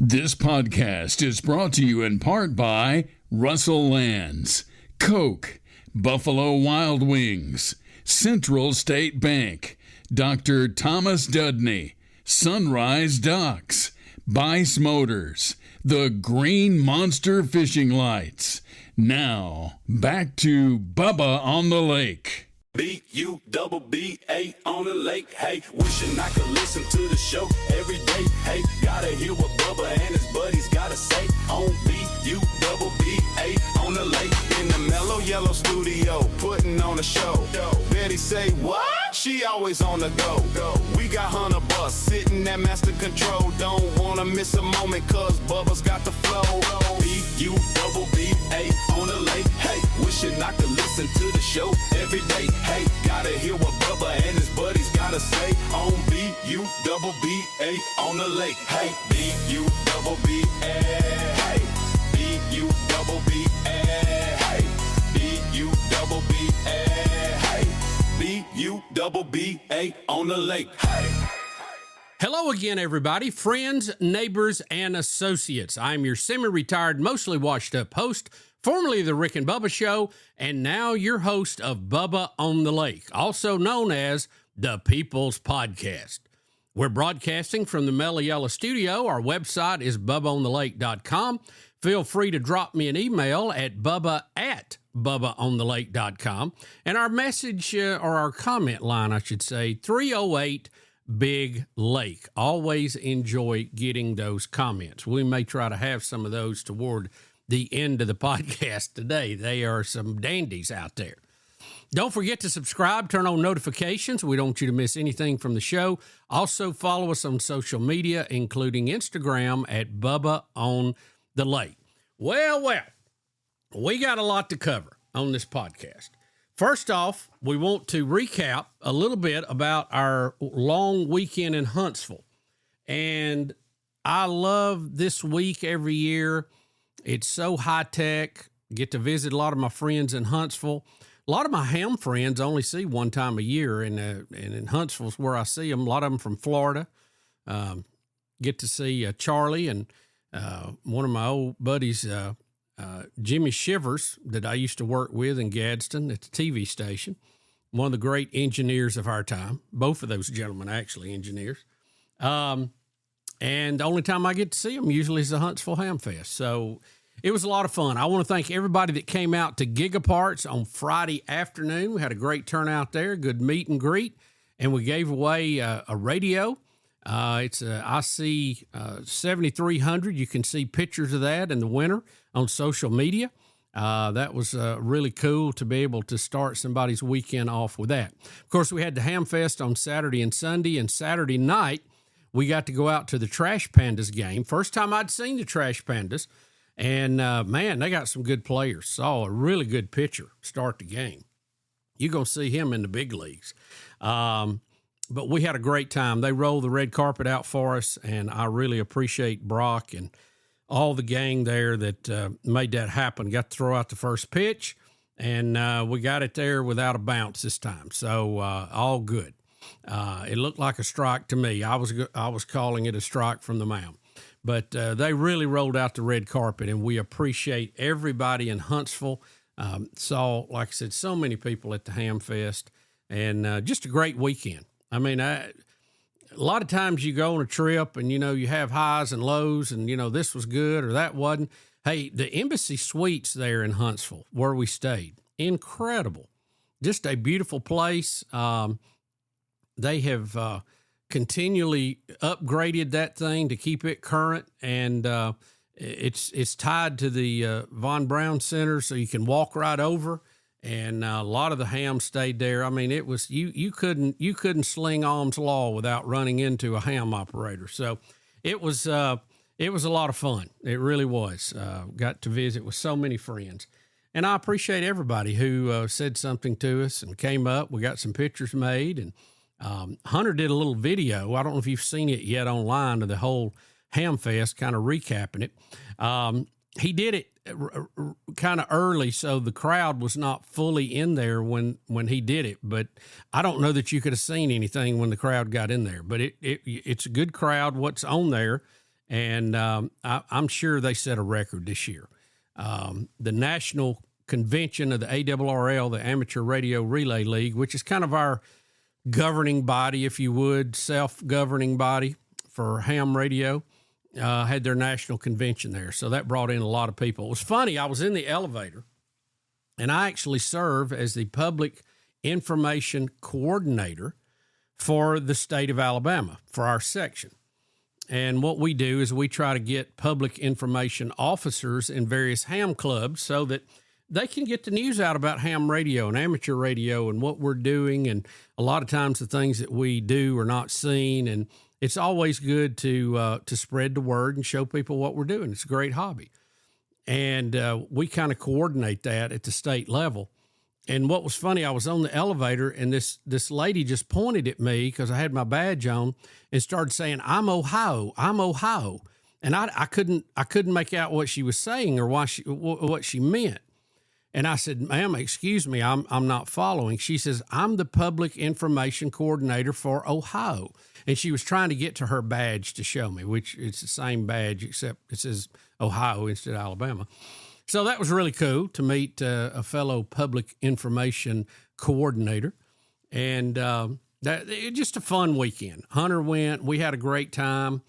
This podcast is brought to you in part by Russell Lands, Coke, Buffalo Wild Wings, Central State Bank, Dr. Thomas Dudney, Sunrise Docks, Bice Motors, the Green Monster Fishing Lights. Now, back to Bubba on the Lake. B-U-double-B-A on the lake, hey. Wishing I could listen to the show every day, hey. Gotta hear what Bubba and his buddies gotta say on B-U-double-B-A on the lake. In the mellow yellow studio, putting on a show. Betty say, what? She always on the go. We got Hunter Bus sitting at master control. Don't wanna miss a moment, cause Bubba's got the flow. B-U-double-B-A on the lake, hey. Wishing I could listen to the show every day, hey. Gotta hear what Bubba and his buddies gotta say on B-U-double-B-A on the lake, hey. B-U-double-B-A, hey. B-U-double-B-A, hey. B-U-double-B-A, hey. B-U-double-B-A on the lake, hey. Hello again, everybody, friends, neighbors, and associates. I'm your semi-retired, mostly washed-up host, formerly of the Rick and Bubba Show, and now your host of Bubba on the Lake, also known as the People's Podcast. We're broadcasting from the Mellow Yellow Studio. Our website is bubbaonthelake.com. Feel free to drop me an email at bubba@bubbaonthelake.com. And our message, or our comment line, I should say, 308 Big Lake. Always enjoy getting those comments. We may try to have some of those toward the end of the podcast today. They are some dandies out there. Don't forget to subscribe, turn on notifications. We don't want you to miss anything from the show. Also follow us on social media, including Instagram at Bubba on the Lake. Well, we got a lot to cover on this podcast. First off, we want to recap a little bit about our long weekend in Huntsville. And I love this week every year. It's so high-tech. Get to visit a lot of my friends in Huntsville. A lot of my ham friends only see one time a year, and in Huntsville's where I see them. A lot of them from Florida. Get to see Charlie and one of my old buddies, Jimmy Shivers, that I used to work with in Gadsden at the TV station. One of the great engineers of our time. Both of those gentlemen actually engineers. And the only time I get to see them usually is the Huntsville Ham Fest. So it was a lot of fun. I want to thank everybody that came out to Gigaparts on Friday afternoon. We had a great turnout there, good meet and greet, and we gave away a radio. It's a IC 7300. You can see pictures of that in the winter on social media. That was really cool to be able to start somebody's weekend off with that. Of course, we had the Ham Fest on Saturday and Sunday, and Saturday night, we got to go out to the Trash Pandas game. First time I'd seen the Trash Pandas. And, man, they got some good players. Saw a really good pitcher start the game. You're going to see him in the big leagues. But we had a great time. They rolled the red carpet out for us, and I really appreciate Brock and all the gang there that made that happen. Got to throw out the first pitch, and we got it there without a bounce this time. So all good. It looked like a strike to me. I was calling it a strike from the mound. But they really rolled out the red carpet, and we appreciate everybody in Huntsville. Saw, like I said, so many people at the Ham Fest, and just a great weekend. I mean, a lot of times you go on a trip and, you have highs and lows and, this was good or that wasn't. Hey, the Embassy Suites there in Huntsville where we stayed, incredible. Just a beautiful place. They have continually upgraded that thing to keep it current, and it's tied to the Von Braun Center, so you can walk right over. And a lot of the ham stayed there. I mean, it was you couldn't sling Ohm's law without running into a ham operator. So it was a lot of fun. It really was. Got to visit with so many friends, and I appreciate everybody who said something to us and came up. We got some pictures made, and Hunter did a little video. I don't know if you've seen it yet online of the whole Ham Fest, kind of recapping it. He did it kind of early, so the crowd was not fully in there when he did it. But I don't know that you could have seen anything when the crowd got in there. But it's a good crowd, what's on there, And I'm sure they set a record this year. The National Convention of the ARRL, the Amateur Radio Relay League, which is kind of our governing body, if you would, self-governing body for ham radio, had their national convention there. So that brought in a lot of people. It was funny. I was in the elevator, and I actually serve as the public information coordinator for the state of Alabama for our section. And what we do is we try to get public information officers in various ham clubs so that they can get the news out about ham radio and amateur radio and what we're doing. And a lot of times the things that we do are not seen. And it's always good to spread the word and show people what we're doing. It's a great hobby. And we kind of coordinate that at the state level. And what was funny, I was on the elevator, and this lady just pointed at me because I had my badge on and started saying, "I'm Ohio, I'm Ohio," and I couldn't make out what she was saying or what she meant. And I said, "Ma'am, excuse me, I'm not following." She says, "I'm the public information coordinator for Ohio," and she was trying to get to her badge to show me, which it's the same badge except it says Ohio instead of Alabama. So that was really cool to meet a fellow public information coordinator. And it just a fun weekend. Hunter went. We had a great time.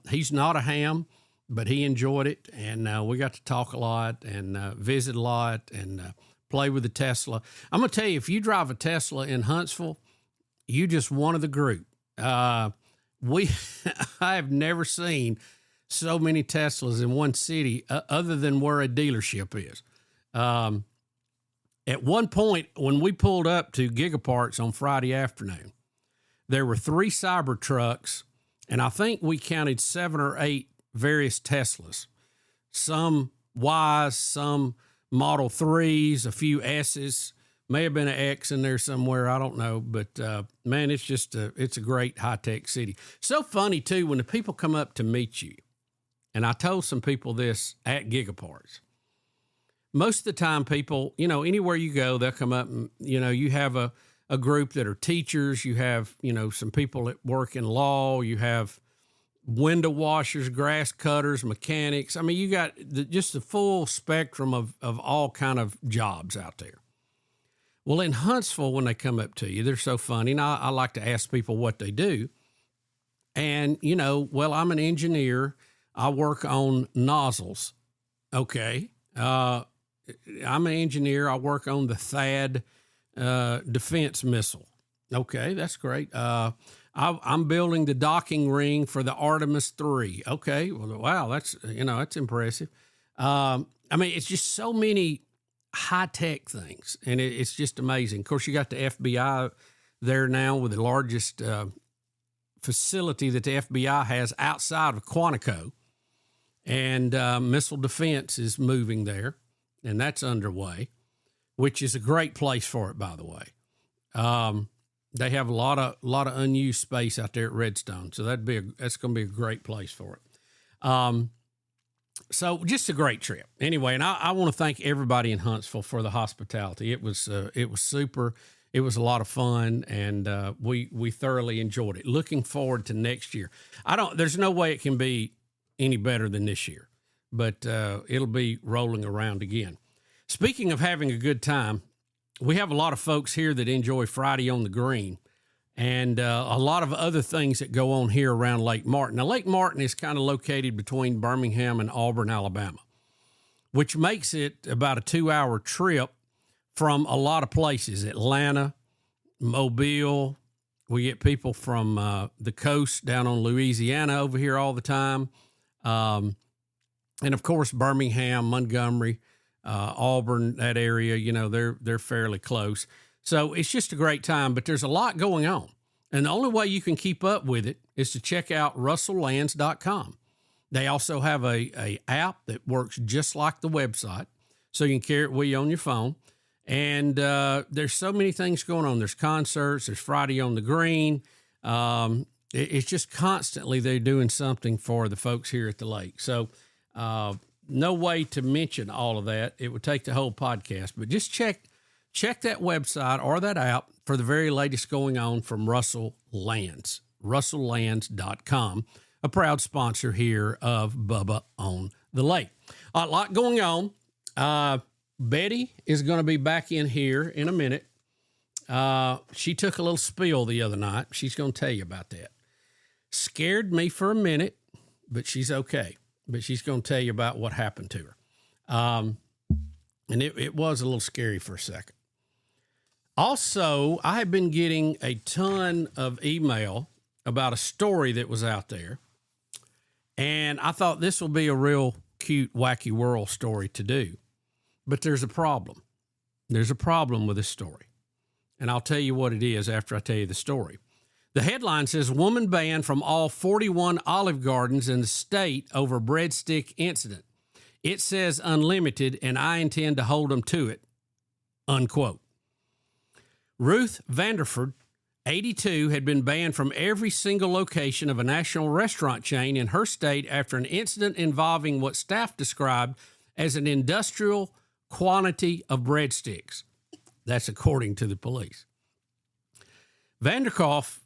He's not a ham, but he enjoyed it. And we got to talk a lot and visit a lot and play with the Tesla. I'm going to tell you, if you drive a Tesla in Huntsville, you just one of the group. I have never seen so many Teslas in one city other than where a dealership is. At one point, when we pulled up to Gigaparts on Friday afternoon, there were 3 Cybertrucks, and I think we counted 7 or 8 various Teslas. Some Ys, some Model 3s, a few S's, may have been an X in there somewhere. I don't know. But, man, it's just it's a great high-tech city. So funny, too, when the people come up to meet you. And I told some people this at Gigaparts. Most of the time, people, anywhere you go, they'll come up and, you have a group that are teachers. You have, some people that work in law. You have window washers, grass cutters, mechanics. I mean, you got just the full spectrum of all kind of jobs out there. Well, in Huntsville, when they come up to you, they're so funny. And I like to ask people what they do. And, well, I'm an engineer. I work on nozzles. Okay. I'm an engineer. I work on the THAAD defense missile. Okay, that's great. I'm building the docking ring for the Artemis III. Okay, well, wow, that's impressive. I mean, it's just so many high-tech things, and it's just amazing. Of course, you got the FBI there now with the largest facility that the FBI has outside of Quantico. And missile defense is moving there, and that's underway, which is a great place for it, by the way. They have a lot of unused space out there at Redstone, so that's going to be a great place for it. So just a great trip. Anyway, and I want to thank everybody in Huntsville for the hospitality. It was super. It was a lot of fun, and we thoroughly enjoyed it. Looking forward to next year. There's no way it can be any better than this year, but it'll be rolling around again. Speaking of having a good time, we have a lot of folks here that enjoy Friday on the Green and a lot of other things that go on here around Lake Martin. Now, Lake Martin is kind of located between Birmingham and Auburn, Alabama, which makes it about a 2-hour trip from a lot of places, Atlanta, Mobile. We get people from the coast down on Louisiana over here all the time. And of course, Birmingham, Montgomery, Auburn, that area, they're fairly close. So it's just a great time, but there's a lot going on. And the only way you can keep up with it is to check out russelllands.com. They also have a app that works just like the website, so you can carry it with you on your phone. And there's so many things going on. There's concerts. There's Friday on the Green. It's just constantly they're doing something for the folks here at the lake. So no way to mention all of that. It would take the whole podcast. But just check that website or that app for the very latest going on from Russell Lands, russelllands.com. a proud sponsor here of Bubba on the Lake. A lot going on. Betty is going to be back in here in a minute. She took a little spill the other night. She's going to tell you about that. Scared me for a minute, but she's okay. But she's going to tell you about what happened to her. And it was a little scary for a second. Also, I have been getting a ton of email about a story that was out there. And I thought this will be a real cute, wacky world story to do. But there's a problem. There's a problem with this story. And I'll tell you what it is after I tell you the story. The headline says, woman banned from all 41 Olive Gardens in the state over breadstick incident. It says unlimited, and I intend to hold them to it, unquote. Ruth Vanderford, 82, had been banned from every single location of a national restaurant chain in her state after an incident involving what staff described as an industrial quantity of breadsticks. That's according to the police. Vanderkoff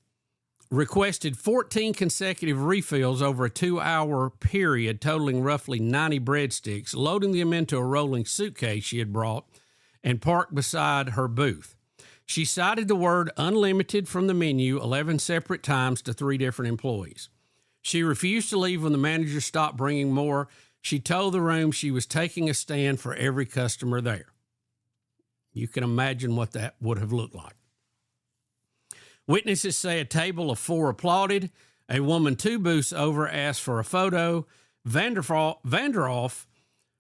requested 14 consecutive refills over a 2-hour period, totaling roughly 90 breadsticks, loading them into a rolling suitcase she had brought and parked beside her booth. She cited the word unlimited from the menu 11 separate times to 3 different employees. She refused to leave when the manager stopped bringing more. She told the room she was taking a stand for every customer there. You can imagine what that would have looked like. Witnesses say a table of 4 applauded. A woman 2 booths over asked for a photo. Vanderoff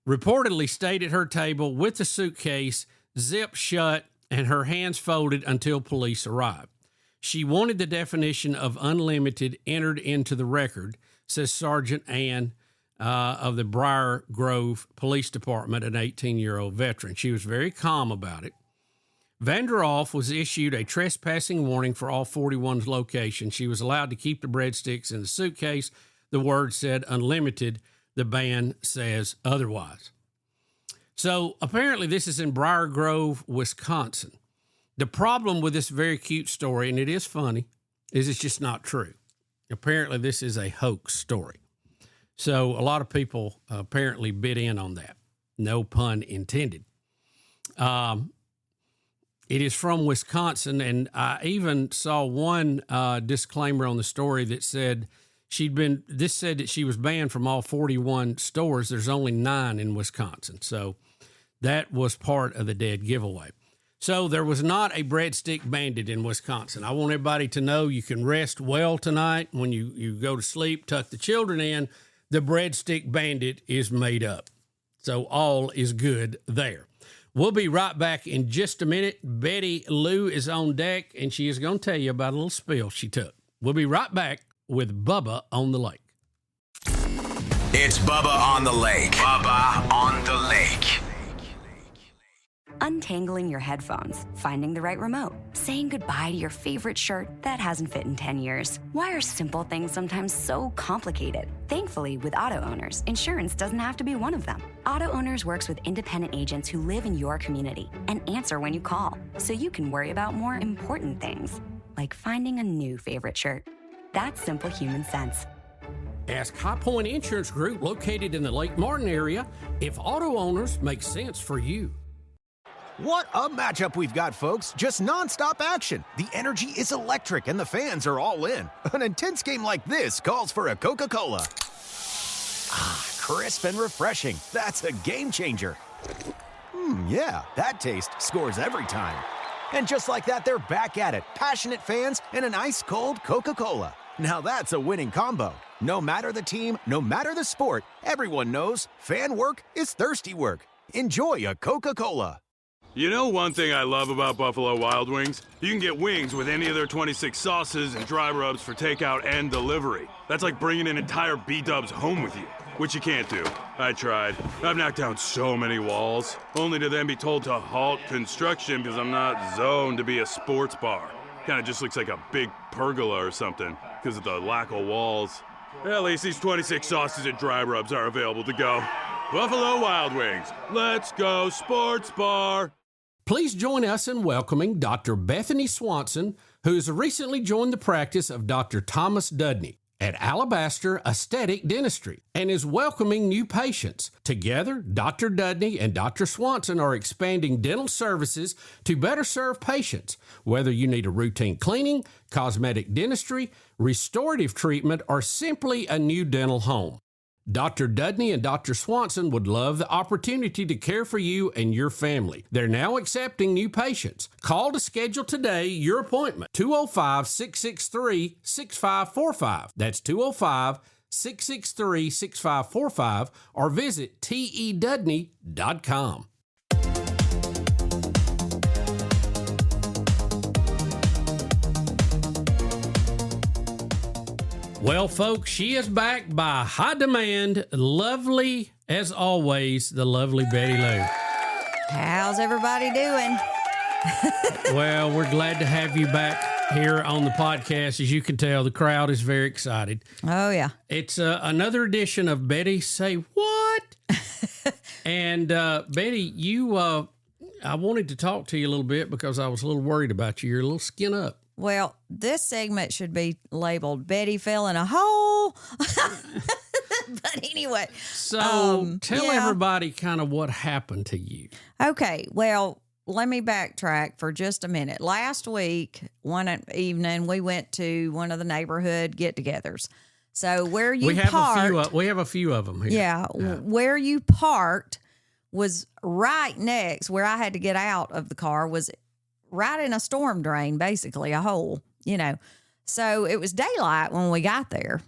reportedly stayed at her table with the suitcase zipped shut and her hands folded until police arrived. She wanted the definition of unlimited entered into the record, says Sergeant Ann of the Briar Grove Police Department, an 18-year-old veteran. She was very calm about it. Vanderoff was issued a trespassing warning for all 41 locations. She was allowed to keep the breadsticks in the suitcase. The word said unlimited. The ban says otherwise. So apparently this is in Briar Grove, Wisconsin. The problem with this very cute story, and it is funny, is it's just not true. Apparently this is a hoax story. So a lot of people apparently bit in on that. No pun intended. It is from Wisconsin, and I even saw one disclaimer on the story that said said that she was banned from all 41 stores. There's only 9 in Wisconsin. So that was part of the dead giveaway. So there was not a breadstick bandit in Wisconsin. I want everybody to know you can rest well tonight. When you go to sleep, tuck the children in. The breadstick bandit is made up. So all is good there. We'll be right back in just a minute. Betty Lou is on deck, and she is going to tell you about a little spill she took. We'll be right back with Bubba on the Lake. It's Bubba on the Lake. Bubba on the Lake. Untangling your headphones, finding the right remote, saying goodbye to your favorite shirt that hasn't fit in 10 years. Why are simple things sometimes so complicated? Thankfully, with Auto Owners, insurance doesn't have to be one of them. Auto Owners works with independent agents who live in your community and answer when you call, so you can worry about more important things, like finding a new favorite shirt. That's simple human sense. Ask High Point Insurance Group, located in the Lake Martin area, if Auto Owners makes sense for you. What a matchup we've got, folks. Just nonstop action. The energy is electric and the fans are all in. An intense game like this calls for a Coca-Cola. Ah, crisp and refreshing. That's a game changer. Yeah, that taste scores every time. And just like that, they're back at it. Passionate fans and an ice-cold Coca-Cola. Now that's a winning combo. No matter the team, no matter the sport, everyone knows fan work is thirsty work. Enjoy a Coca-Cola. You know one thing I love about Buffalo Wild Wings? You can get wings with any of their 26 sauces and dry rubs for takeout and delivery. That's like bringing an entire B-dubs home with you, which you can't do. I tried. I've knocked down so many walls, only to then be told to halt construction because I'm not zoned to be a sports bar. Kinda just looks like a big pergola or something because of the lack of walls. At least these 26 sauces and dry rubs are available to go. Buffalo Wild Wings. Let's go sports bar. Please join us in welcoming Dr. Bethany Swanson, who has recently joined the practice of Dr. Thomas Dudney. at Alabaster Aesthetic Dentistry and is welcoming new patients. Together, Dr. Dudney and Dr. Swanson are expanding dental services to better serve patients, whether you need a routine cleaning, cosmetic dentistry, restorative treatment, or simply a new dental home. Dr. Dudney and Dr. Swanson would love the opportunity to care for you and your family. They're now accepting new patients. Call to schedule today your appointment, 205-663-6545. That's 205-663-6545, or visit tedudney.com. Well, folks, she is back by high demand. Lovely, as always, the lovely Betty Lou. How's everybody doing? Well, we're glad to have you back here on the podcast. As you can tell, the crowd is very excited. Oh, yeah. It's another edition of Betty Say What? And Betty, I wanted to talk to you a little bit because I was a little worried about you. You're a little skin up. Well, this segment should be labeled Betty Fell in a Hole. But anyway. So tell everybody kind of what happened to you. Okay. Well, let me backtrack for just a minute. Last week, one evening, we went to one of the neighborhood get-togethers. So where you parked. We have a few of them here. Yeah. Where you parked was right next, where I had to get out of the car, was right in a storm drain, basically, a hole, So it was daylight when we got there,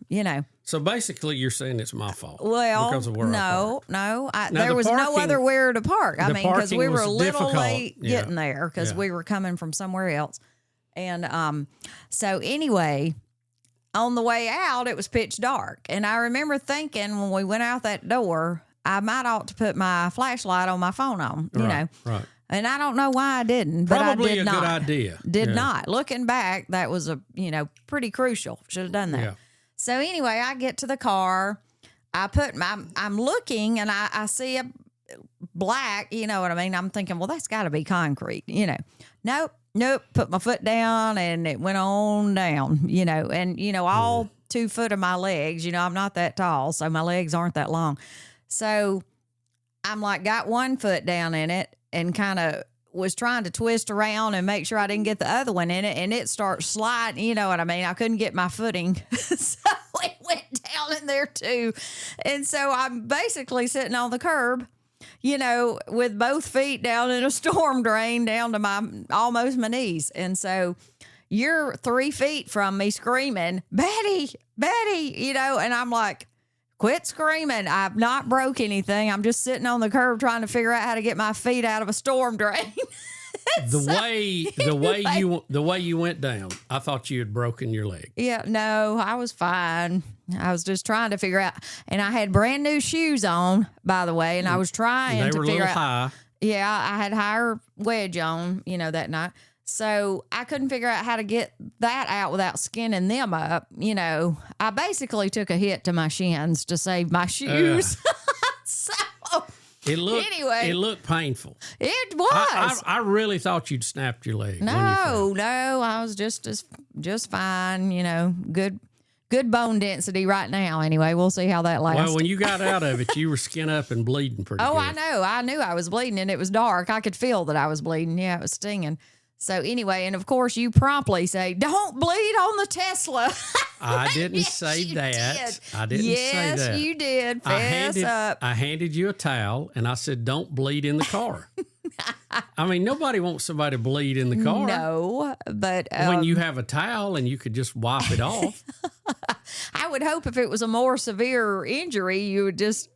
So basically, you're saying it's my fault. Well, because of where no. There the was no other where to park. I mean, because we were a little late getting there because we were coming from somewhere else. And so anyway, on the way out, it was pitch dark. And I remember thinking when we went out that door, I might ought to put my flashlight on my phone on, you know. Right. And I don't know why I didn't, but Probably I did a not. good idea. Did not. Looking back, that was pretty crucial. Should have done that. Yeah. So anyway, I get to the car. I'm looking and I see a black, you know what I mean? I'm thinking, well, that's got to be concrete, Nope. Put my foot down and it went on down, and, all 2 foot of my legs, I'm not that tall, so my legs aren't that long. So I'm like, got 1 foot down in it and kind of was trying to twist around and make sure I didn't get the other one in it. And it starts sliding, you know what I mean? I couldn't get my footing. So it went down in there too. And so I'm basically sitting on the curb, with both feet down in a storm drain down to almost my knees. And so you're 3 feet from me screaming, Betty, and I'm like, quit screaming. I've not broke anything. I'm just sitting on the curb trying to figure out how to get my feet out of a storm drain. The way you went down, I thought you had broken your leg. Yeah, no, I was fine. I was just trying to figure out, and I had brand new shoes on, by the way, and I was trying to figure out. They were a little high. Yeah, I had higher wedge on, that night. So I couldn't figure out how to get that out without skinning them up. I basically took a hit to my shins to save my shoes. So it looked painful. It was. I really thought you'd snapped your leg. No, I was just fine. Good bone density right now. Anyway, we'll see how that lasts. Well, when you got out of it, you were skin up and bleeding pretty good. Oh, I know. I knew I was bleeding, and it was dark. I could feel that I was bleeding. Yeah, it was stinging. So anyway, and of course you promptly say, don't bleed on the Tesla. I didn't say that. I didn't say that. Yes, you did. Fess up. I handed you a towel and I said, don't bleed in the car. I mean, nobody wants somebody to bleed in the car. No, but when you have a towel and you could just wipe it off. I would hope if it was a more severe injury, you would just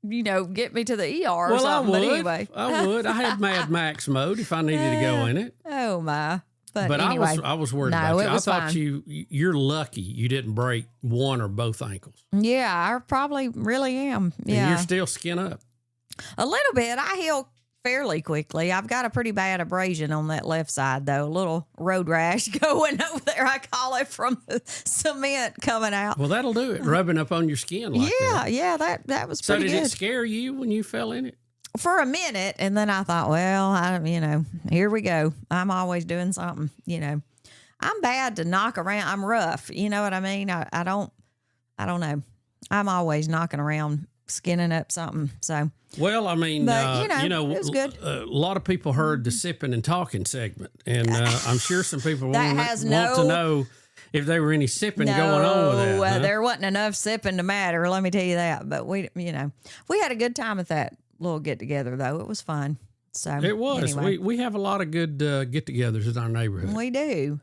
get me to the ER or something. I would. But anyway. I would. I had Mad Max mode if I needed to go in it. Oh, my. But anyway, I was worried about you. I thought fine. You're lucky you didn't break one or both ankles. Yeah, I probably really am. Yeah. And you're still skin up. A little bit. I heal fairly quickly. I've got a pretty bad abrasion on that left side, though. A little road rash going over there, I call it, from the cement coming out. Well, that'll do it. Rubbing up on your skin like that. Yeah, that was pretty good. So did it scare you when you fell in it? For a minute, and then I thought, well, here we go. I'm always doing something, I'm bad to knock around. I'm rough. You know what I mean? I don't I don't know. I'm always knocking around, skinning up something. So, well, I mean, but, it was good. A lot of people heard the sipping and talking segment, and I'm sure some people That want has to no- know if there were any sipping No, going on with that. Huh? there wasn't enough sipping to matter. Let me tell you that. But we had a good time at that little get together, though. It was fun. So It was. Anyway, We have a lot of good get-togethers in our neighborhood. we do.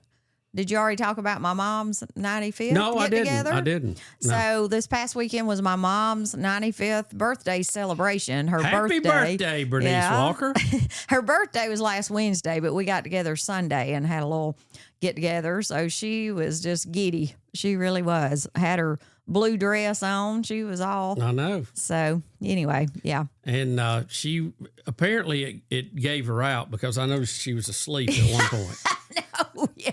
Did you already talk about my mom's 95th? No, I didn't. get-together? I didn't. No. So this past weekend was my mom's 95th birthday celebration. Her Happy birthday, Bernice Yeah. Walker. Her birthday was last Wednesday, but we got together Sunday and had a little get together. So she was just giddy. She really was. Had her blue dress on. She was all. I know. So anyway, yeah. And she apparently it gave her out because I noticed she was asleep at one point. Oh, yeah,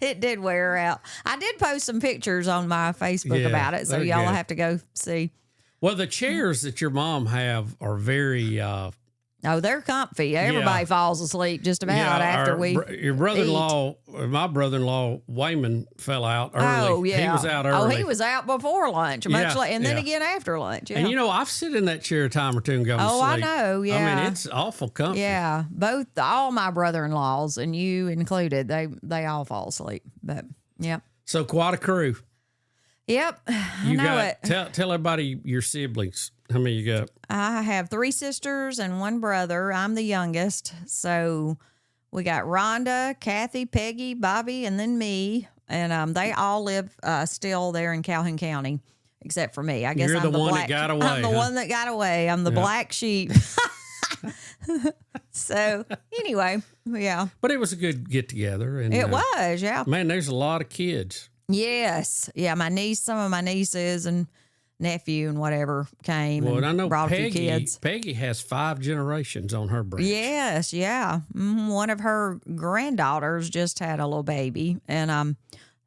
it did wear her out. I did post some pictures on my Facebook Yeah, about it, so they're y'all good. have to go see. Well, the chairs that your mom have are very Oh, they're comfy. Everybody falls asleep just about after your brother-in-law, my brother-in-law Wayman fell out early. Oh, yeah. He was out early. Oh, he was out before lunch, much Yeah, like, and then yeah. again after lunch. Yeah. And I've sit in that chair a time or two and go to Oh, I sleep. know, I yeah. mean, it's awful comfy. Yeah, all my brother-in-laws and you included, they all fall asleep. But yep, So quite a crew. yep. You I know got it. tell everybody your siblings. How many you got? I have 3 sisters and 1 brother. I'm the youngest, so we got Rhonda, Kathy, Peggy, Bobby, and then me, and they all live still there in Calhoun County, except for me. I guess You're I'm the one black, that got away, I'm the huh? one that got away. I'm the Yeah. black sheep. So anyway, yeah, But it was a good get together. And it was. Yeah. Man, there's a lot of kids. Yes. Yeah. Some of my nieces and nephew and whatever came Well, and I know brought a few Peggy. kids. Peggy has 5 generations on her branch. Yes. Yeah. One of her granddaughters just had a little baby, and I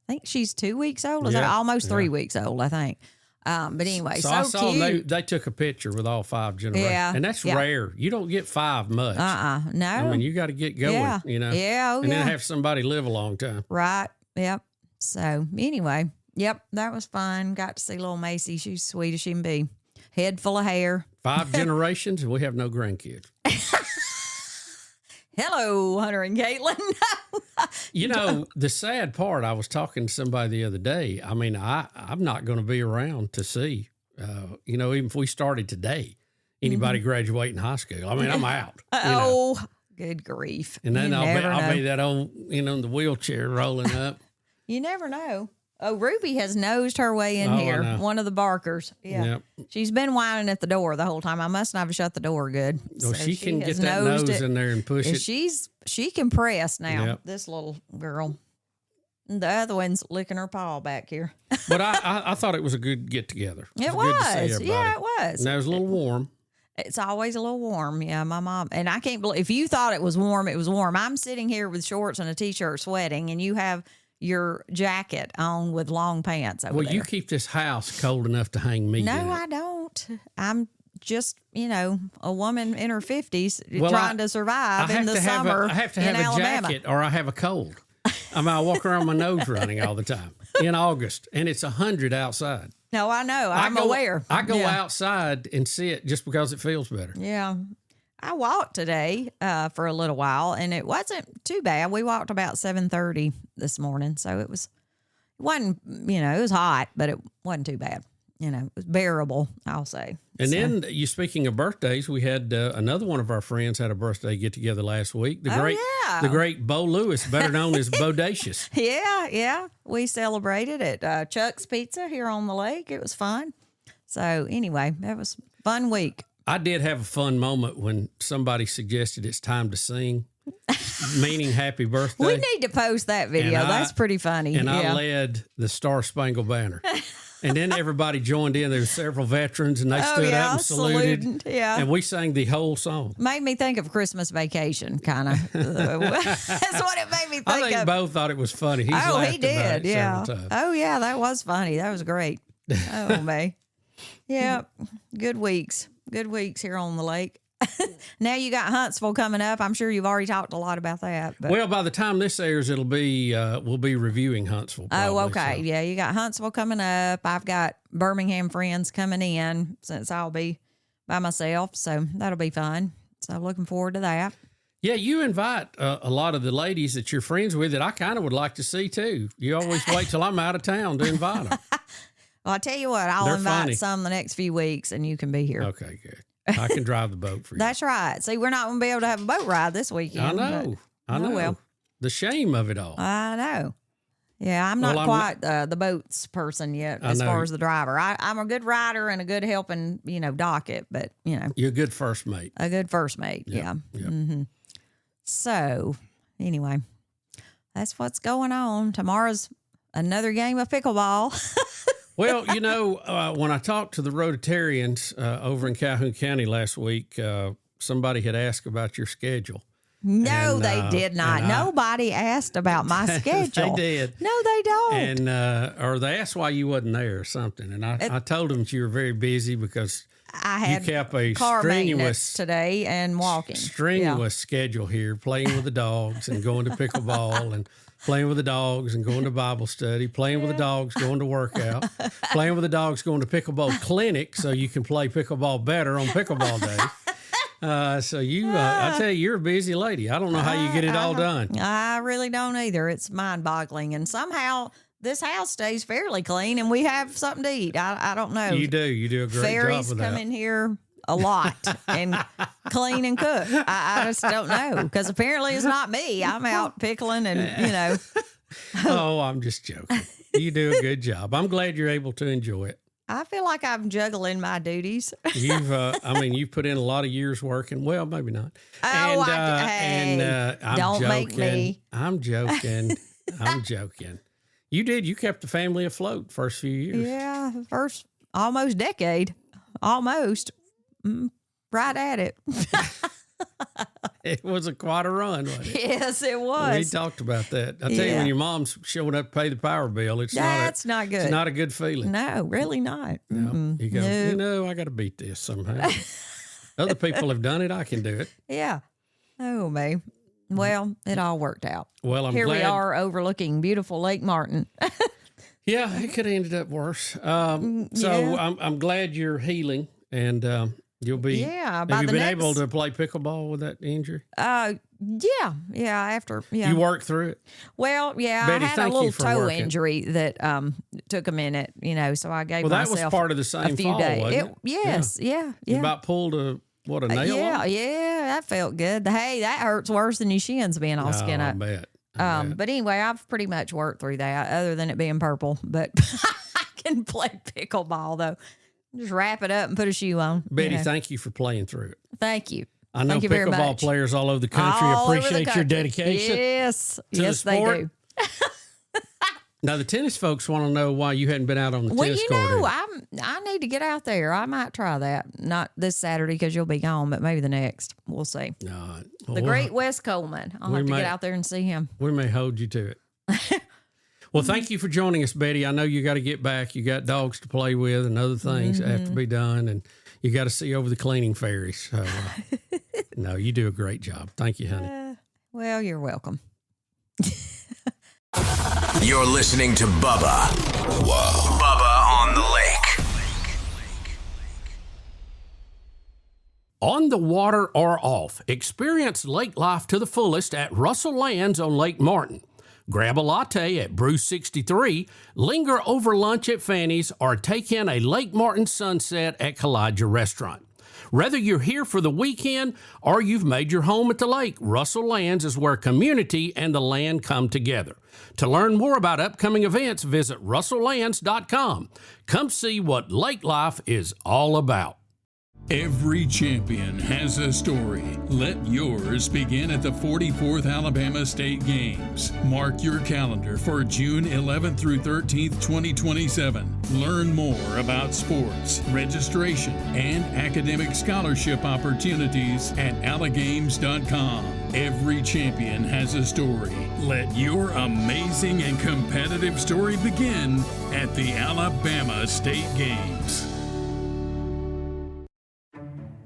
think she's 2 weeks old. Is that Yeah, almost 3 yeah. weeks old? I think. But anyway, So so I saw cute. they took a picture with all 5 generations. Yeah, And that's yeah. rare. You don't get 5 much. No. I mean, you got to get going, Yeah. Yeah, oh, and yeah. then have somebody live a long time. Right. Yep. So anyway, yep, that was fun. Got to see little Macy. She's sweet as she can be. Head full of hair. 5 generations, and we have no grandkids. Hello, Hunter and Caitlin. The sad part, I was talking to somebody the other day. I mean, I'm not going to be around to see, even if we started today, anybody graduating high school. I mean, I'm out. Oh, good grief. And then You I'll never be know. that old, in the wheelchair rolling up. You never know. Oh, Ruby has nosed her way in Oh, I here. know. One of the barkers. Yeah. Yep. She's been whining at the door the whole time. I must not have shut the door good. So she can has get that nosed nose it. in there and push And it. she can press now, Yep. this little girl. And the other one's licking her paw back here. But I thought it was a good get together. It Good to see was. everybody. Yeah, it was. And it was a little warm. It's always a little warm. Yeah, my mom. And I can't believe, if you thought it was warm, it was warm. I'm sitting here with shorts and a T-shirt sweating, and you have your jacket on with long pants over Well, there. you keep this house cold enough to hang meat in No, it. I don't. I'm just, a woman in her 50s Well, trying to survive in the summer I have to in have a Alabama. jacket or I have a cold. I walk around with my nose running all the time in August, and it's 100 outside. No, I know. I'm aware. I go Yeah. outside and sit just because it feels better. Yeah. I walked today for a little while, and it wasn't too bad. We walked about 7:30 this morning, so it wasn't, it was hot, but it wasn't too bad. It was bearable, I'll say. And So- then, speaking of birthdays, we had another one of our friends had a birthday get together last week. The great Bo Lewis, better known as Bodacious. Yeah. We celebrated at Chuck's Pizza here on the lake. It was fun. So anyway, that was a fun week. I did have a fun moment when somebody suggested it's time to sing, meaning happy birthday. We need to post that video. And That's pretty funny. And I yeah. led the Star Spangled Banner. And then everybody joined in. There were several veterans, and they stood up and saluted. saluting, yeah. And we sang the whole song. Made me think of Christmas Vacation, kind of. That's what it made me think I think of. Bo thought it was funny. He's Oh, laughed he about did. it Yeah. several times. Oh, yeah. That was funny. That was great. Oh, me. Yeah. Good weeks. Good weeks here on the lake. Now you got Huntsville coming up. I'm sure you've already talked a lot about that. But. Well, by the time this airs, it'll be we'll be reviewing Huntsville. Probably, okay. So. Yeah, you got Huntsville coming up. I've got Birmingham friends coming in since I'll be by myself, so that'll be fun. So looking forward to that. Yeah, you invite a lot of the ladies that you're friends with that I kind of would like to see too. You always wait till I'm out of town to invite them. Well, I'll tell you what, I'll They're invite funny. some the next few weeks, and you can be here. Okay, good. I can drive the boat for you. That's right. See, we're not going to be able to have a boat ride this weekend. I know. I know. well. The shame of it all. I know. Yeah, I'm not quite the boats person yet as far as the driver. I'm a good rider and a good helping, docket, but, You're a good first mate. a good first mate. Yeah. Yep. Mm-hmm. So, anyway, that's what's going on. Tomorrow's another game of pickleball. Well, when I talked to the Rotarians over in Calhoun County last week, somebody had asked about your schedule. No, they did not. Nobody asked about my schedule. They did. No, they don't. And or they asked why you wasn't there or something. And I told them that you were very busy because I had you kept a car maintenance strenuous today and walking. Schedule here, playing with the dogs and going to pickleball and playing with the dogs and going to Bible study, playing with the dogs, going to workout, playing with the dogs, going to pickleball clinic so you can play pickleball better on pickleball day. So I tell you, you're a busy lady. I don't know how you get it all done. I really don't either. It's mind-boggling. And somehow this house stays fairly clean and we have something to eat. I don't know. You do. You do a great Fairies job with that. come in here a lot and clean and cook. I just don't know because apparently it's not me. I'm out pickling and, Oh, I'm just joking. You do a good job. I'm glad you're able to enjoy it. I feel like I'm juggling my duties. You've put in a lot of years working. Well, maybe not. Oh, I'm don't joking. make me. I'm joking. I'm joking. You did. You kept the family afloat first few years. Yeah, first almost decade. Almost. Right at it. It was quite a run, wasn't it? Yes, it was. We talked about that. I tell you, when your mom's showing up to pay the power bill, That's not good. It's not a good feeling. No, really not. No. You go, No. I got to beat this somehow. Other people have done it. I can do it. Yeah. Oh, me. Well, it all worked out. Well, I'm Here glad. we are overlooking beautiful Lake Martin. Yeah, it could have ended up worse. So I'm glad you're healing and you'll be. Yeah. Have you been able to play pickleball with that injury? Yeah. After, You worked through it? Well, yeah, Betty, I had a thank you little for toe working. injury that took a minute, so I gave Well, that was myself part of the same a few fall, days. wasn't it? Yes, yeah. You about pulled a nail off? Yeah, that felt good. Hey, that hurts worse than your shins being all skin I up. bet. But anyway, I've pretty much worked through that, other than it being purple. But I can play pickleball though. Just wrap it up and put a shoe on. Betty, thank you for playing through it. Thank you. I know Thank you very pickleball much. players all over the country All over the appreciate your country. dedication. Yes, the yes, they sport. do. Now, the tennis folks want to know why you hadn't been out on the Well, tennis you court. know, I need to get out there. I might try that. Not this Saturday because you'll be gone, but maybe the next. We'll see. No, The great Wes Coleman. I'll have to get out there and see him. We may hold you to it. Well, thank you for joining us, Betty. I know you got to get back. You got dogs to play with and other things that have to be done, and you got to see over the cleaning fairies. So, no, you do a great job. Thank you, honey. Well, you're welcome. You're listening to Bubba. Whoa. Bubba on the Lake. On the water or off, experience lake life to the fullest at Russell Lands on Lake Martin. Grab a latte at Brew 63, linger over lunch at Fanny's, or take in a Lake Martin sunset at Kalijah Restaurant. Whether you're here for the weekend or you've made your home at the lake, Russell Lands is where community and the land come together. To learn more about upcoming events, visit russelllands.com. Come see what lake life is all about. Every champion has a story. Let yours begin at the 44th Alabama State Games. Mark your calendar for June 11th through 13th, 2027. Learn more about sports, registration, and academic scholarship opportunities at allagames.com. Every champion has a story. Let your amazing and competitive story begin at the Alabama State Games.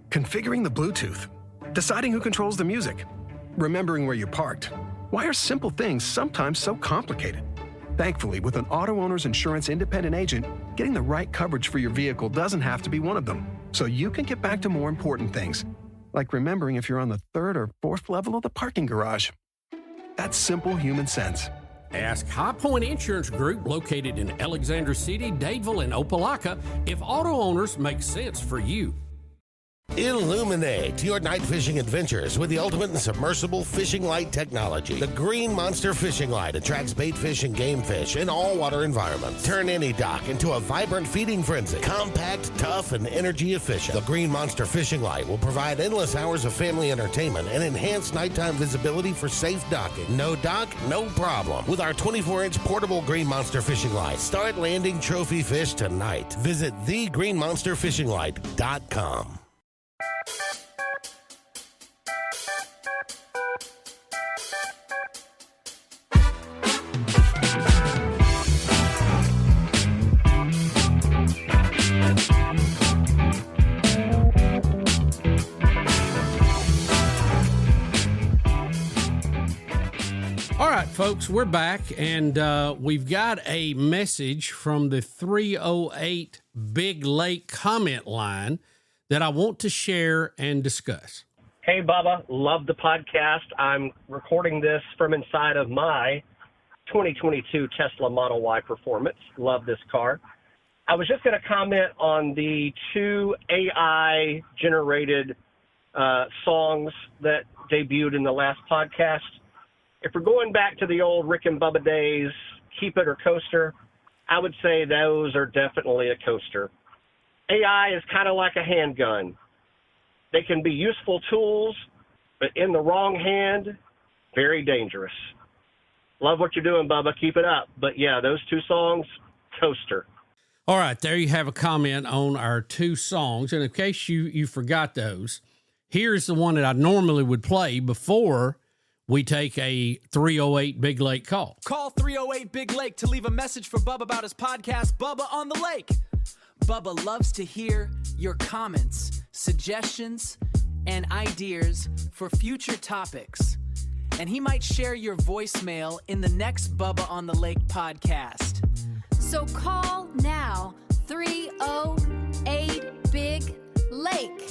Configuring the Bluetooth, Deciding who controls the music. Remembering where you parked. Why are simple things sometimes so complicated? Thankfully, with an auto owner's insurance independent agent, getting the right coverage for your vehicle doesn't have to be one of them. So you can get back to more important things, like remembering if you're on the 3rd or 4th level of the parking garage. That's simple human sense. Ask High Point Insurance Group, located in Alexander City, Dadeville, and Opelika, if auto owners make sense for you. Illuminate your night fishing adventures with the ultimate in submersible fishing light technology. The Green Monster Fishing Light attracts bait fish and game fish in all water environments. Turn any dock into a vibrant feeding frenzy. Compact, tough, and energy efficient. The Green Monster Fishing Light will provide endless hours of family entertainment and enhanced nighttime visibility for safe docking. No dock, no problem. With our 24-inch portable Green Monster Fishing Light, start landing trophy fish tonight. Visit thegreenmonsterfishinglight.com. All right, folks, we're back, and we've got a message from the 308 Big Lake comment line that I want to share and discuss. Hey, Bubba, love the podcast. I'm recording this from inside of my 2022 Tesla Model Y Performance. Love this car. I was just going to comment on the 2 AI-generated songs that debuted in the last podcast. If we're going back to the old Rick and Bubba days, Keep It or Coaster, I would say those are definitely a coaster. AI is kind of like a handgun. They can be useful tools, but in the wrong hand, very dangerous. Love what you're doing, Bubba. Keep it up. But yeah, those 2 songs, coaster. All right, there you have a comment on our 2 songs. And in case you forgot those, here's the one that I normally would play before we take a 308 Big Lake call. Call 308 Big Lake to leave a message for Bubba about his podcast, Bubba on the Lake. Bubba loves to hear your comments, suggestions, and ideas for future topics. And he might share your voicemail in the next Bubba on the Lake podcast. So call now, 308 Big Lake,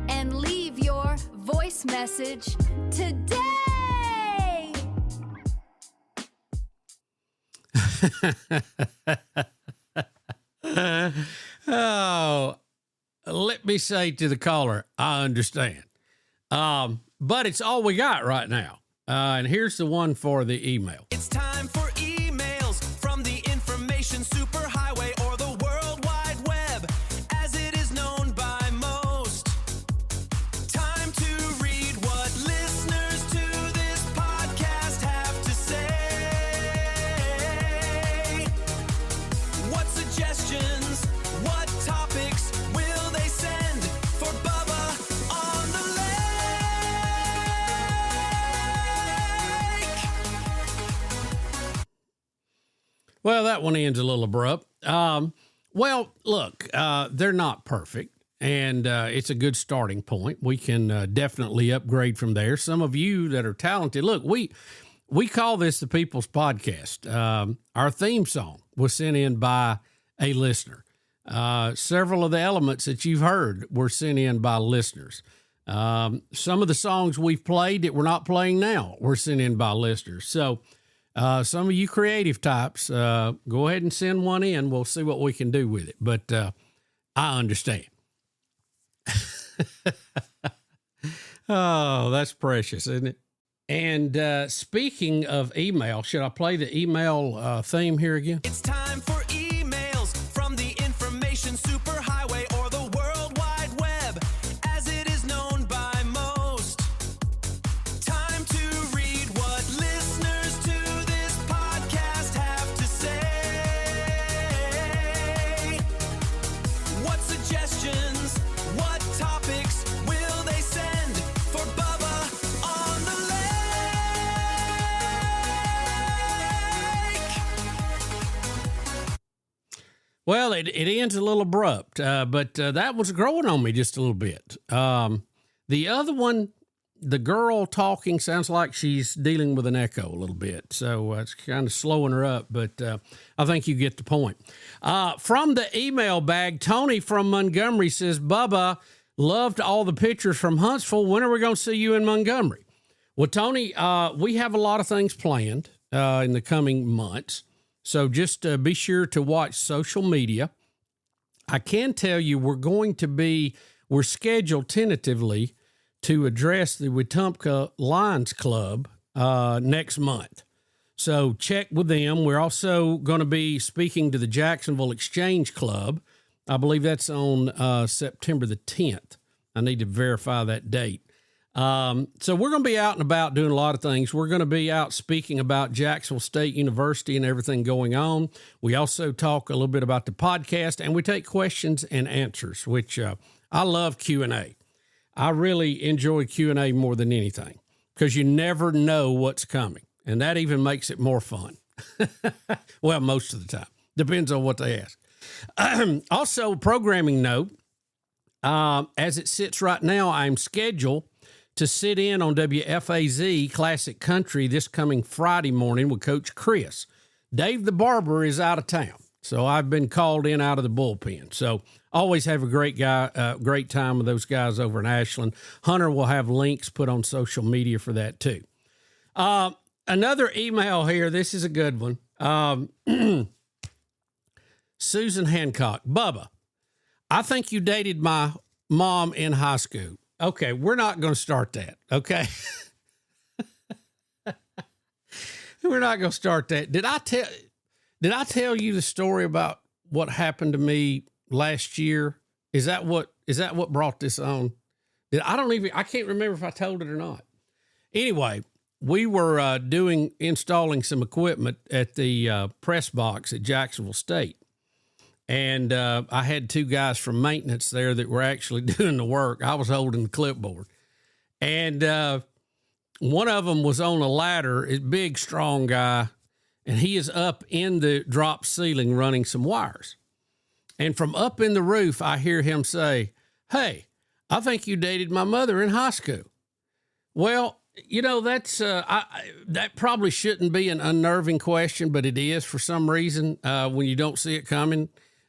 and leave your voice message today. Oh, let me say to the caller, I understand. But it's all we got right now. And here's the one for the email. It's time for emails from the information superhighway or the World Wide Web, as it is known by most. Time to read what listeners to this podcast have to say. What suggestions, what topics will they send for Bubba on the Lake? Well, that one ends a little abrupt. Well, look, they're not perfect, and it's a good starting point. We can definitely upgrade from there. Some of you that are talented, look, we call this the People's Podcast. Our theme song was sent in by a listener. Several of the elements that you've heard were sent in by listeners. Some of the songs we've played that we're not playing now were sent in by listeners. So some of you creative types, go ahead and send one in. We'll see what we can do with it. But I understand. Oh, that's precious, isn't it? And speaking of email, should I play the email theme here again? It's time for emails from the information superhighway or the World Wide Web, as it is known by most. Time to read what listeners to this podcast have to say. What suggestions, what topics will they send for Bubba on the Lake? Well, it ends a little abrupt, but that was growing on me just a little bit. The other one the girl talking sounds like she's dealing with an echo a little bit. So it's kind of slowing her up, but I think you get the point. From the email bag, Tony from Montgomery says, Bubba, loved all the pictures from Huntsville. When are we going to see you in Montgomery? Well, Tony, we have a lot of things planned in the coming months. So just be sure to watch social media. I can tell you we're scheduled tentatively to address the Wetumpka Lions Club next month. So check with them. We're also going to be speaking to the Jacksonville Exchange Club. I believe that's on September the 10th. I need to verify that date. So we're going to be out and about doing a lot of things. We're going to be out speaking about Jacksonville State University and everything going on. We also talk a little bit about the podcast, and we take questions and answers, which I love Q&A. I really enjoy Q&A more than anything because you never know what's coming, and that even makes it more fun. Well, most of the time. Depends on what they ask. Also, programming note, as it sits right now, I'm scheduled to sit in on WFAZ Classic Country this coming Friday morning with Coach Chris. Dave the Barber is out of town, so I've been called in out of the bullpen. So always have a great time with those guys over in Ashland. Hunter will have links put on social media for that too. Another email here. This is a good one. Susan Hancock. Bubba, I think you dated my mom in high school. Okay, we're not going to start that, okay? We're not going to start that. Did I tell you the story about what happened to me last year? Is that what brought this on? I can't remember if I told it or not. Anyway, we were installing some equipment at the press box at Jacksonville State. And I had two guys from maintenance there that were actually doing the work. I was holding the clipboard. And one of them was on a ladder, a big, strong guy, and he is up in the drop ceiling running some wires. And from up in the roof, I hear him say, "Hey, I think you dated my mother in high school." Well, you know, that probably shouldn't be an unnerving question, but it is for some reason when you don't see it coming.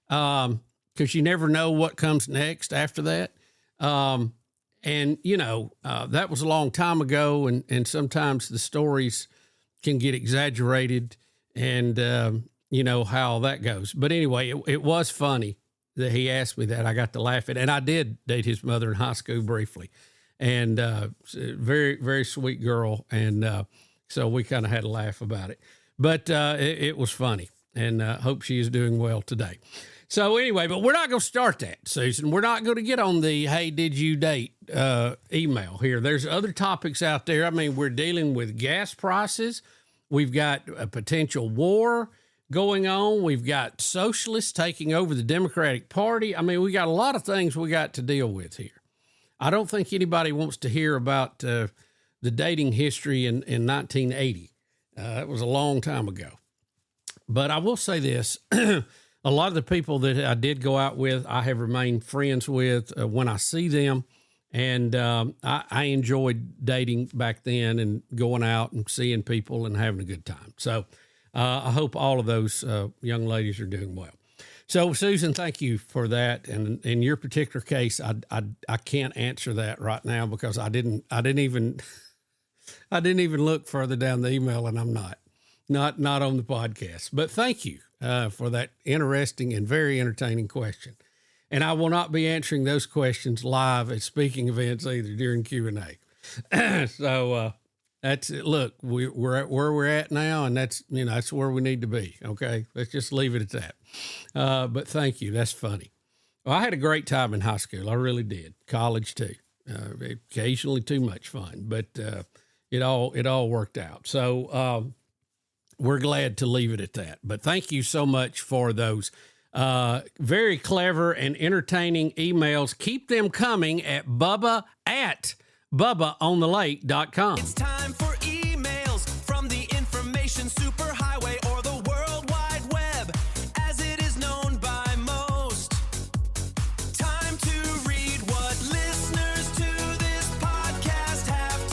Because you never know what comes next after that. And, you know, that was a long time ago, and sometimes the stories can get exaggerated, and you know how that goes. But anyway, it was funny that he asked me that. I got to laugh at it. And I did date his mother in high school briefly. And very, very sweet girl. And so we kind of had a laugh about it. But it was funny, and hope she is doing well today. So anyway, but we're not going to start that, Susan. We're not going to get on the, hey, did you date email here. There's other topics out there. I mean, we're dealing with gas prices. We've got a potential war going on. We've got socialists taking over the Democratic Party. I mean, we got a lot of things we got to deal with here. I don't think anybody wants to hear about the dating history in 1980. It was a long time ago. But I will say this. A lot of the people that I did go out with, I have remained friends with when I see them. And I enjoyed dating back then and going out and seeing people and having a good time. So I hope all of those young ladies are doing well. So, Susan, thank you for that. And in your particular case, I can't answer that right now because I didn't even look further down the email, and I'm not on the podcast. But thank you for that interesting and very entertaining question. And I will not be answering those questions live at speaking events either during Q&A. So that's it. Look, we're at where we're at now, and that's where we need to be. Okay, let's just leave it at that. But thank you. That's funny. Well, I had a great time in high school. I really did. College too. Occasionally too much fun, but it all worked out. So we're glad to leave it at that. But thank you so much for those very clever and entertaining emails. Keep them coming at bubbaonthelake.com. It's time for emails from the information superhighway, or the World Wide Web, as it is known by most. Time to read what listeners to this podcast have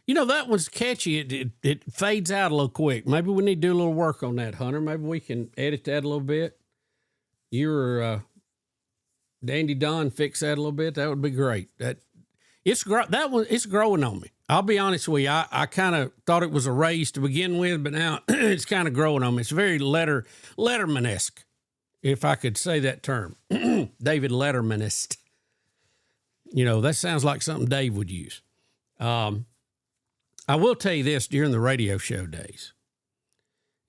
You know, that one's catchy. It fades out a little quick. Maybe we need to do a little work on that, Hunter. Maybe we can edit that a little bit. You're Dandy Don, fix that a little bit. That would be great. It's growing on me. I'll be honest with you. I kind of thought it was a raise to begin with, but now it's kind of growing on me. It's very Letterman-esque, if I could say that term. David Lettermanist. You know, that sounds like something Dave would use. I will tell you this, during the radio show days,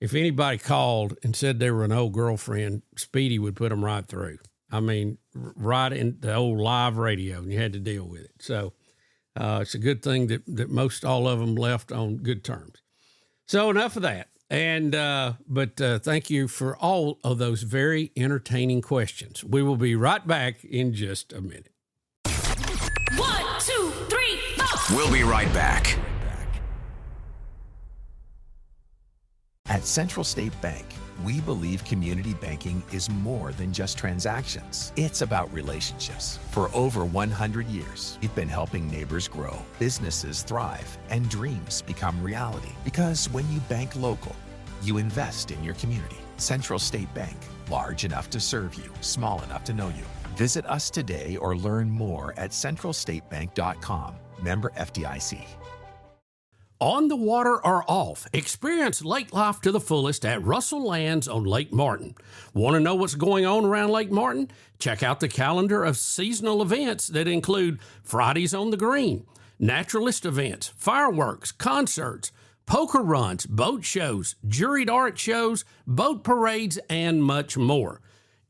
if anybody called and said they were an old girlfriend, Speedy would put them right through. I mean, right in the old live radio, and you had to deal with it. So it's a good thing that most all of them left on good terms. So enough of that. And but thank you for all of those very entertaining questions. We will be right back in just a minute. 1, 2, 3, 4. We'll be right back. At Central State Bank, we believe community banking is more than just transactions. It's about relationships. For over 100 years, we've been helping neighbors grow, businesses thrive, and dreams become reality. Because when you bank local, you invest in your community. Central State Bank, large enough to serve you, small enough to know you. Visit us today or learn more at centralstatebank.com. Member FDIC. On the water or off, experience lake life to the fullest at Russell Lands on Lake Martin. Want to know what's going on around Lake Martin? Check out the calendar of seasonal events that include Fridays on the Green, naturalist events, fireworks, concerts, poker runs, boat shows, juried art shows, boat parades, and much more.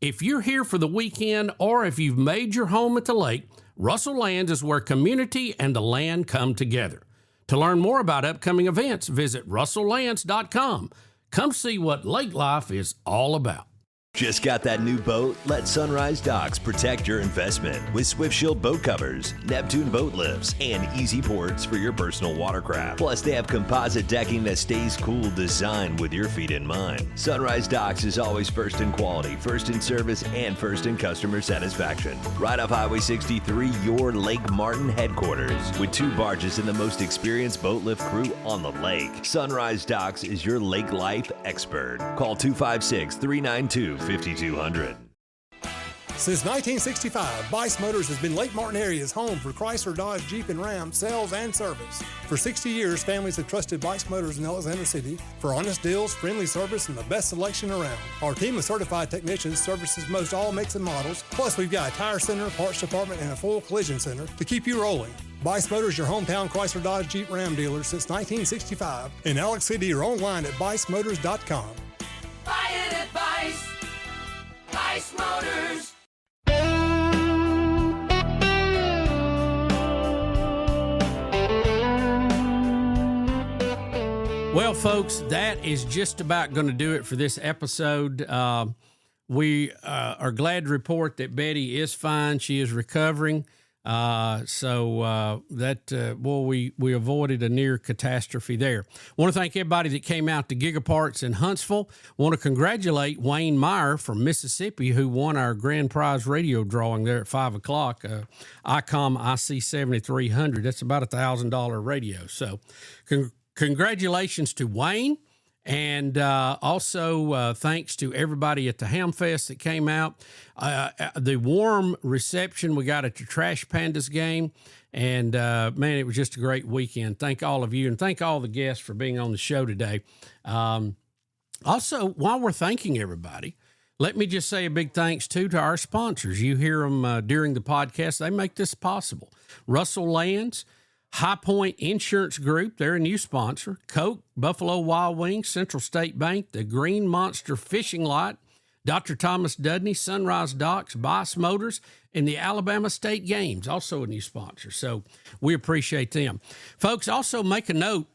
If you're here for the weekend or if you've made your home at the lake, Russell Lands is where community and the land come together. To learn more about upcoming events, visit russelllands.com. Come see what lake life is all about. Just got that new boat? Let Sunrise Docks protect your investment with Swift Shield boat covers, Neptune boat lifts, and easy ports for your personal watercraft. Plus, they have composite decking that stays cool, designed with your feet in mind. Sunrise Docks is always first in quality, first in service, and first in customer satisfaction. Right off Highway 63, your Lake Martin headquarters, with 2 barges and the most experienced boat lift crew on the lake. Sunrise Docks is your lake life expert. Call 256-392-5200. Since 1965, Bice Motors has been Lake Martin area's home for Chrysler, Dodge, Jeep, and Ram sales and service. For 60 years, families have trusted Bice Motors in Alexander City for honest deals, friendly service, and the best selection around. Our team of certified technicians services most all makes and models. Plus, we've got a tire center, parts department, and a full collision center to keep you rolling. Bice Motors, your hometown Chrysler, Dodge, Jeep, Ram dealer since 1965. In Alex City or online at bicemotors.com. Buy it at Bice. Bice Motors. Well, folks, that is just about going to do it for this episode. We are glad to report that Betty is fine. She is recovering. We avoided a near catastrophe there. Want to thank everybody that came out to Gigaparts in Huntsville. Want to congratulate Wayne Meyer from Mississippi, who won our grand prize radio drawing there at 5 o'clock, ICOM IC7300. That's about $1,000 radio. So congratulations to Wayne. And also thanks to everybody at the Hamfest that came out. The warm reception we got at the Trash Pandas game. And, man, it was just a great weekend. Thank all of you, and thank all the guests for being on the show today. Also, while we're thanking everybody, let me just say a big thanks, too, to our sponsors. You hear them during the podcast. They make this possible. Russell Lands, High Point Insurance Group, they're a new sponsor. Coke, Buffalo Wild Wings, Central State Bank, the Green Monster Fishing Lot, Dr. Thomas Dudney, Sunrise Docks, Bice Motors, and the Alabama State Games, also a new sponsor. So we appreciate them. Folks, also make a note,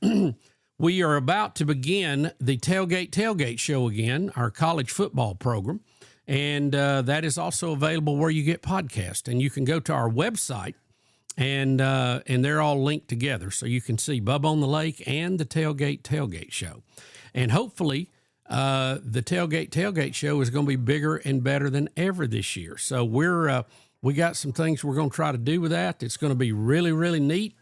we are about to begin the Tailgate Show again, our college football program. And that is also available where you get podcasts. And you can go to our website, and they're all linked together, so you can see Bubba on the Lake and the Tailgate Show. And hopefully the Tailgate Show is going to be bigger and better than ever this year. So we got some things we're going to try to do with that. It's going to be really, really neat.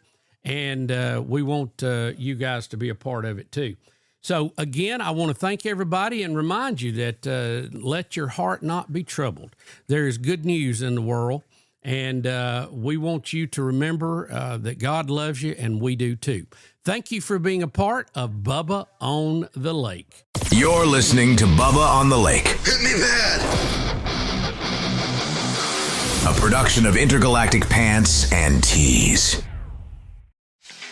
and we want you guys to be a part of it too. So again, I want to thank everybody and remind you that let your heart not be troubled. There is good news in the world, and we want you to remember that God loves you, and we do too. Thank you for being a part of Bubba on the Lake. You're listening to Bubba on the Lake. Hit me bad. A production of Intergalactic Pants and Tees.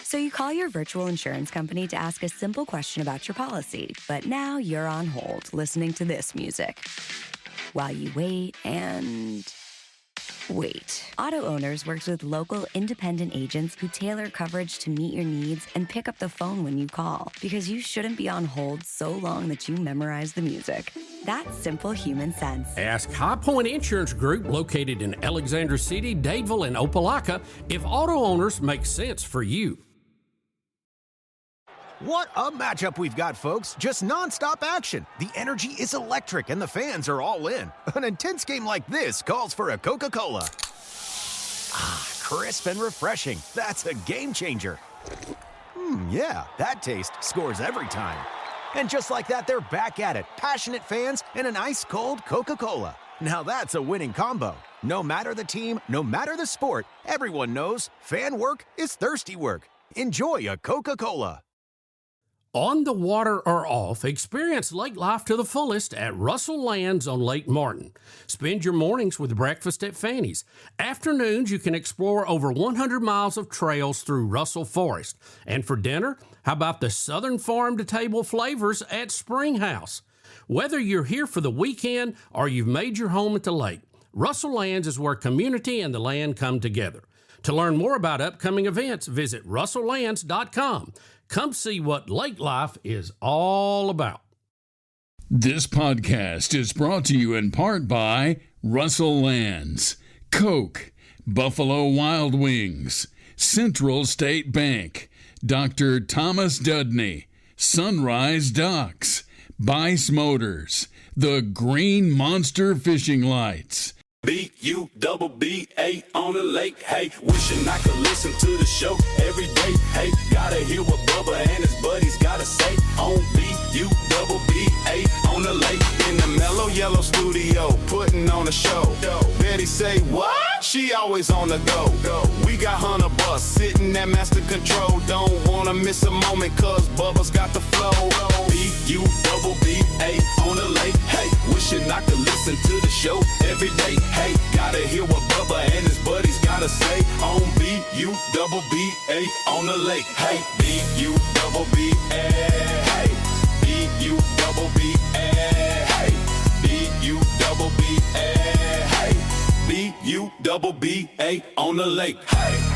So you call your virtual insurance company to ask a simple question about your policy, but now you're on hold listening to this music while you wait and wait. Auto Owners works with local independent agents who tailor coverage to meet your needs and pick up the phone when you call, because you shouldn't be on hold so long that you memorize the music. That's simple human sense. Ask High Point Insurance Group, located in Alexander City, Dadeville, and Opelika, if Auto Owners makes sense for you. What a matchup we've got, folks. Just nonstop action. The energy is electric and the fans are all in. An intense game like this calls for a Coca-Cola. Crisp and refreshing. That's a game changer. Yeah, that taste scores every time. And just like that, they're back at it. Passionate fans and an ice-cold Coca-Cola. Now that's a winning combo. No matter the team, no matter the sport, everyone knows fan work is thirsty work. Enjoy a Coca-Cola. On the water or off, experience lake life to the fullest at Russell Lands on Lake Martin. Spend your mornings with breakfast at Fanny's. Afternoons, you can explore over 100 miles of trails through Russell Forest. And for dinner, how about the Southern farm-to-table flavors at Springhouse? Whether you're here for the weekend or you've made your home at the lake, Russell Lands is where community and the land come together. To learn more about upcoming events, visit russelllands.com. Come see what lake life is all about. This podcast is brought to you in part by Russell Lands, Coke, Buffalo Wild Wings, Central State Bank, Dr. Thomas Dudney, Sunrise Docks, Bice Motors, the Green Monster Fishing Lights, B-U-double-B-A on the lake, hey. Wishing I could listen to the show every day, hey. Gotta hear what Bubba and his buddies gotta say on B-U-double-B-A on the lake. In the mellow yellow studio, putting on a show. Betty say, what? She always on the go. We got Hunter Bus sitting at master control. Don't wanna miss a moment, cause Bubba's got the flow. B-U-double-B-A on the lake, hey. Wishing I could listen to the show every day, hey. Gotta hear what Bubba and his buddies gotta say on B-U-double-B-A on the lake, hey. B-U-double-B-A, hey. B-U-double-B-A, hey. B-U-double-B-A, hey. B-U-double-B-A on the lake, hey.